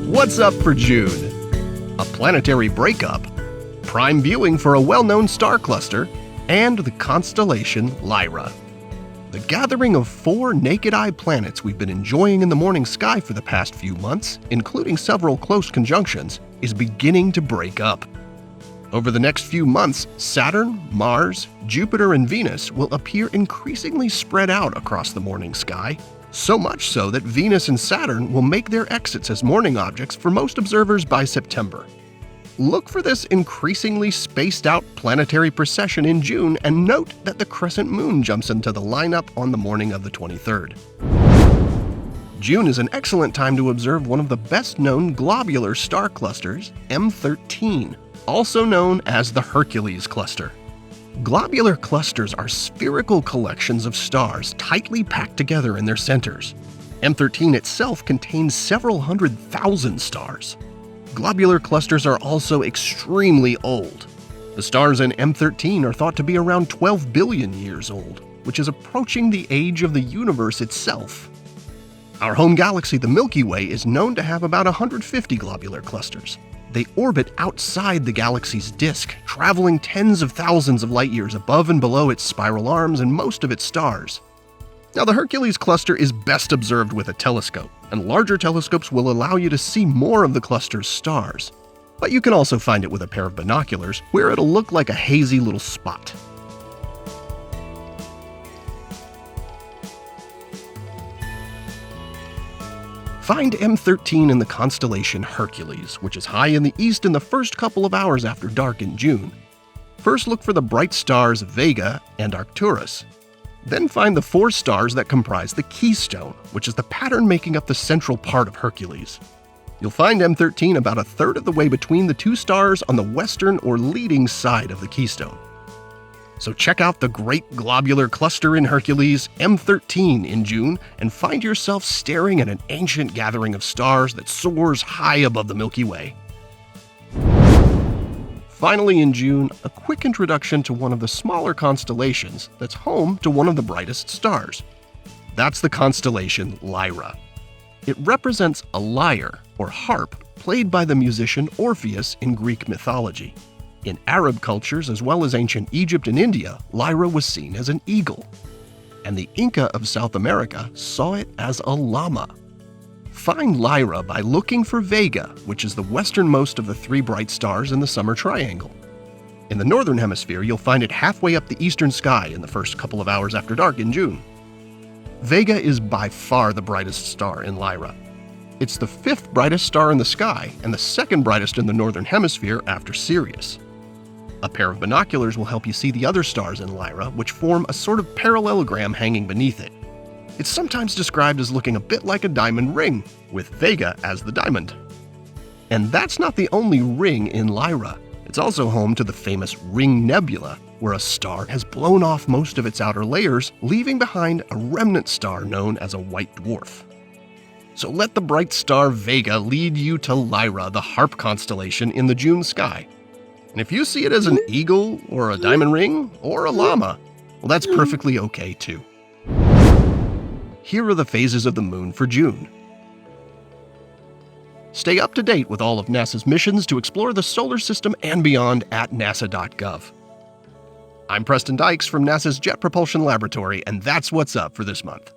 What's up for June? A planetary breakup, prime viewing for a well-known star cluster, and the constellation Lyra. The gathering of 4 naked-eye planets we've been enjoying in the morning sky for the past few months, including several close conjunctions, is beginning to break up. Over the next few months, Saturn, Mars, Jupiter, and Venus will appear increasingly spread out across the morning sky, so much so that Venus and Saturn will make their exits as morning objects for most observers by September. Look for this increasingly spaced-out planetary procession in June and note that the crescent moon jumps into the lineup on the morning of the 23rd. June is an excellent time to observe one of the best-known globular star clusters, M13, also known as the Hercules cluster. Globular clusters are spherical collections of stars tightly packed together in their centers. M13 itself contains several 100,000 stars. Globular clusters are also extremely old. The stars in M13 are thought to be around 12 billion years old, which is approaching the age of the universe itself. Our home galaxy, the Milky Way, is known to have about 150 globular clusters. They orbit outside the galaxy's disk, traveling tens of thousands of light years above and below its spiral arms and most of its stars. Now, the Hercules cluster is best observed with a telescope, and larger telescopes will allow you to see more of the cluster's stars. But you can also find it with a pair of binoculars, where it'll look like a hazy little spot. Find M13 in the constellation Hercules, which is high in the east in the first couple of hours after dark in June. First look for the bright stars Vega and Arcturus. Then find the 4 stars that comprise the keystone, which is the pattern making up the central part of Hercules. You'll find M13 about a third of the way between the 2 stars on the western or leading side of the keystone. So check out the Great Globular Cluster in Hercules, M13, in June, and find yourself staring at an ancient gathering of stars that soars high above the Milky Way. Finally, in June, a quick introduction to one of the smaller constellations that's home to one of the brightest stars. That's the constellation Lyra. It represents a lyre, or harp, played by the musician Orpheus in Greek mythology. In Arab cultures, as well as ancient Egypt and India, Lyra was seen as an eagle. And the Inca of South America saw it as a llama. Find Lyra by looking for Vega, which is the westernmost of the 3 bright stars in the summer triangle. In the northern hemisphere, you'll find it halfway up the eastern sky in the first couple of hours after dark in June. Vega is by far the brightest star in Lyra. It's the 5th brightest star in the sky and the 2nd brightest in the northern hemisphere after Sirius. A pair of binoculars will help you see the other stars in Lyra, which form a sort of parallelogram hanging beneath it. It's sometimes described as looking a bit like a diamond ring, with Vega as the diamond. And that's not the only ring in Lyra. It's also home to the famous Ring Nebula, where a star has blown off most of its outer layers, leaving behind a remnant star known as a white dwarf. So let the bright star Vega lead you to Lyra, the harp constellation in the June sky. And if you see it as an eagle, or a diamond ring, or a llama, well, that's perfectly okay too. Here are the phases of the moon for June. Stay up to date with all of NASA's missions to explore the solar system and beyond at nasa.gov. I'm Preston Dykes from NASA's Jet Propulsion Laboratory, and that's what's up for this month.